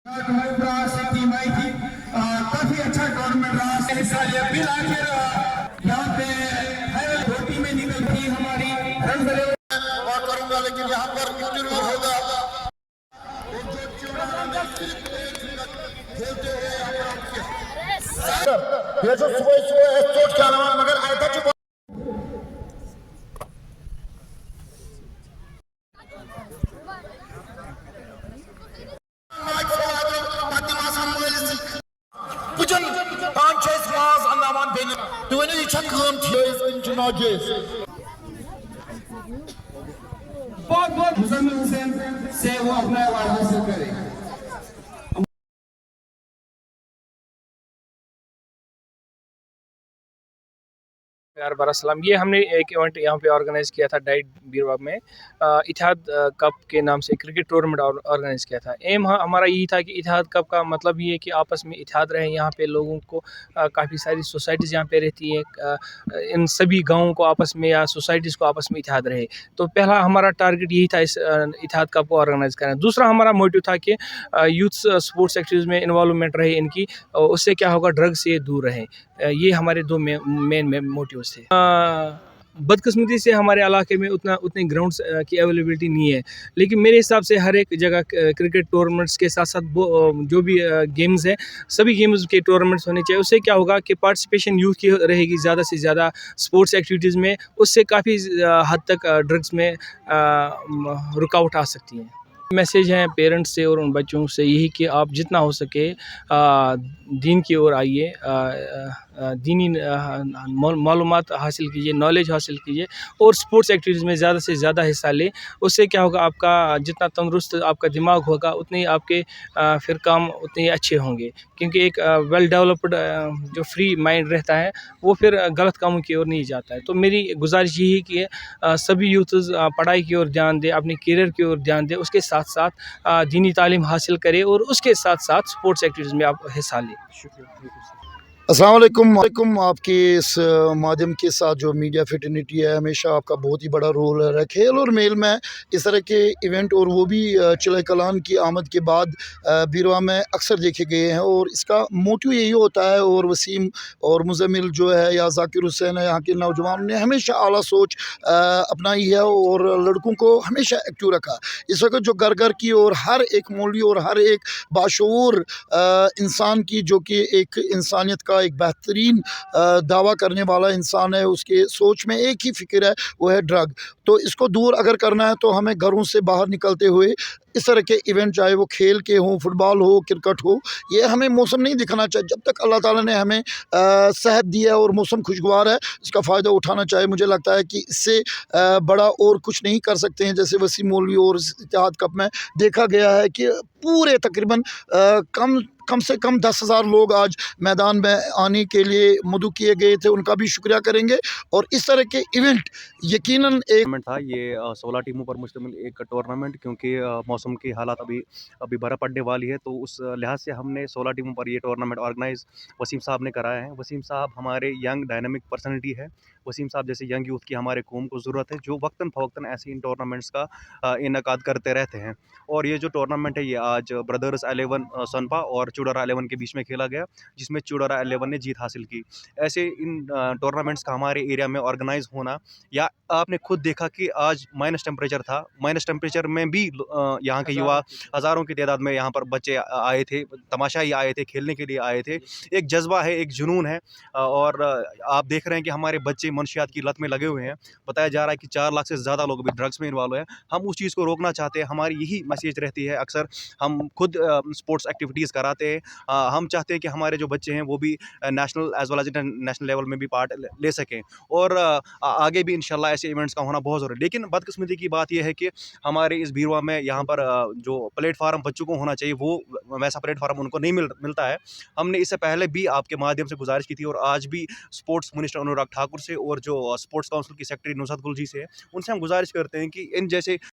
काफी अच्छा टूर्नामेंट रहा। हिस्सा लिया फिर आखिर यहाँ पे धोती में निकलती हमारी रन करूंगा, लेकिन यहाँ पर इंजरी होगा। मगर Bugün Sanchez Maaz anlaman benim. Düğünü için kılımtıyız incinaciz. बहुत मुजम्मिल हुसैन से वो अपना अवार्ड हासिल करे। यार बरसलाम, ये हमने एक इवेंट यहाँ पे ऑर्गेनाइज़ किया था डाइट बीरवा में। इतिहाद कप के नाम से क्रिकेट टूर्नामेंट ऑर्गेनाइज़ किया था। एम हमारा यही था कि इतिहाद कप का मतलब ये है कि आपस में इतिहाद रहे। यहाँ पे लोगों को काफ़ी सारी सोसाइटीज़ यहाँ पे रहती हैं, इन सभी गाँवों को आपस में या सोसाइटीज़ को आपस में इतिहाद रहे। तो पहला हमारा टारगेट यही था इस इतिहाद कप को ऑर्गेनाइज़ करना। दूसरा हमारा मोटिव था कि यूथ स्पोर्ट्स एक्टिविटीज़ में इन्वॉल्वमेंट रहे इनकी, उससे क्या होगा, ड्रग से दूर रहें। ये हमारे दो मेन मोटिव्स थे। बदकिस्मती से हमारे इलाके में उतने ग्राउंड्स की अवेलेबिलिटी नहीं है, लेकिन मेरे हिसाब से हर एक जगह क्रिकेट टूर्नामेंट्स के साथ साथ जो भी गेम्स हैं, सभी गेम्स के टूर्नामेंट्स होने चाहिए। उससे क्या होगा कि पार्टिसिपेशन यूथ की रहेगी ज़्यादा से ज़्यादा स्पोर्ट्स एक्टिविटीज़ में। उससे काफ़ी हद तक ड्रग्स में रुकावट आ सकती है। मैसेज हैं पेरेंट्स से और उन बच्चों से यही कि आप जितना हो सके दीन की ओर आइए, दीनी मालूमात हासिल कीजिए, नॉलेज हासिल कीजिए और स्पोर्ट्स एक्टिविटीज़ में ज़्यादा से ज़्यादा हिस्सा लें। उससे क्या होगा, आपका जितना तंदुरुस्त आपका दिमाग होगा उतने ही आपके फिर काम उतने ही अच्छे होंगे। क्योंकि एक वेल डेवलप्ड जो फ्री माइंड रहता है वो फिर गलत कामों की ओर नहीं जाता है। तो मेरी गुजारिश यही है कि सभी यूथ्स पढ़ाई की ओर ध्यान दें, अपने करियर की ओर ध्यान दें, उसके साथ साथ दीनी तालीम हासिल करें और उसके साथ साथ स्पोर्ट्स एक्टिविटीज़ में आप हिस्सा लें। शुक्रिया। अस्सलाम वालेकुम। आपके इस माध्यम के साथ जो मीडिया फिटर्निटी है, हमेशा आपका बहुत ही बड़ा रोल है। खेल और मेल में इस तरह के इवेंट और वो भी चिल्ला कलान की आमद के बाद बीरवा में अक्सर देखे गए हैं और इसका मोटिव यही होता है। और वसीम और मुजम्मिल जो है या जाकिर हुसैन है, यहाँ के नौजवानों ने हमेशा आला सोच अपनाई है और लड़कों को हमेशा एक्टिव रखा। इस वक्त जो घर घर की और हर एक मौलवी और हर एक बाशऊर इंसान की, जो कि एक इंसानियत का एक बेहतरीन दावा करने वाला इंसान है, उसके सोच में एक ही फ़िक्र है, वो है ड्रग। तो इसको दूर अगर करना है तो हमें घरों से बाहर निकलते हुए इस तरह के इवेंट, चाहे वो खेल के हों, फुटबॉल हो, क्रिकेट हो, ये हमें मौसम नहीं दिखाना चाहिए। जब तक अल्लाह ताला ने हमें सेहत दी है और मौसम खुशगवार है, इसका फ़ायदा उठाना चाहिए। मुझे लगता है कि इससे बड़ा और कुछ नहीं कर सकते हैं। जैसे वसीम मौलवी और इत्तेहाद कप में देखा गया है कि पूरे तकरीबन कम से कम 10,000 लोग आज मैदान में आने के लिए मदऊ किए गए थे, उनका भी शुक्रिया करेंगे। और इस तरह के इवेंट यकीनन एक टूर्नामेंट था ये 16 टीमों पर मुश्तमिल एक टूर्नामेंट, क्योंकि मौसम की हालात अभी बर्फ़ पड़ने वाली है, तो उस लिहाज से हमने 16 टीमों पर ये टूर्नामेंट ऑर्गेनाइज़ वसीम साहब ने कराया है। वसीम साहब हमारे यंग डायनामिक पर्सनैलिटी है। वसीम साहब जैसे यंग यूथ की हमारे कौम को ज़रूरत है, जो वक्तन फ़वक्तन ऐसे इन टूर्नामेंट्स का इनकाद करते रहते हैं। और ये जो टूर्नामेंट है, ये आज ब्रदर्स 11 सनपा और चुड़ारा 11 के बीच में खेला गया, जिसमें चुड़ारा 11 ने जीत हासिल की। ऐसे इन टूर्नामेंट्स का हमारे एरिया में ऑर्गेनाइज़ होना, या आपने खुद देखा कि आज माइनस टेम्परेचर था, माइनस टेम्परेचर में भी यहाँ के युवा हज़ारों की तादाद में यहाँ पर बच्चे आए थे, तमाशाई आए थे, खेलने के लिए आए थे। एक जज्बा है, एक जुनून है। और आप देख रहे हैं कि हमारे बच्चे मनशियात की लत में लगे हुए हैं। बताया जा रहा है कि 4 लाख से ज़्यादा लोग अभी ड्रग्स में इन्वॉल्व हैं। हम उस चीज़ को रोकना चाहते हैं। हमारी यही मैसेज रहती है। अक्सर हम खुद स्पोर्ट्स एक्टिविटीज़ कराते हैं। हम चाहते हैं कि हमारे जो बच्चे हैं वो भी national as well as international level में भी पार्ट ले सकें, और आगे भी इंशाल्लाह ऐसे इवेंट्स का होना बहुत ज़रूरी है। लेकिन बदकिस्मती की बात यह है कि हमारे इस बीरवा में यहाँ पर जो प्लेटफार्म बच्चों को होना चाहिए, वो वैसा प्लेटफार्म उनको नहीं मिलता है। हमने इससे पहले भी आपके माध्यम से गुजारिश की थी, और आज भी स्पोर्ट्स मिनिस्टर अनुराग ठाकुर से और जो स्पोर्ट्स काउंसिल की सेक्रेटरी नुसरत गुल जी से है, उनसे हम गुजारिश करते हैं कि इन जैसे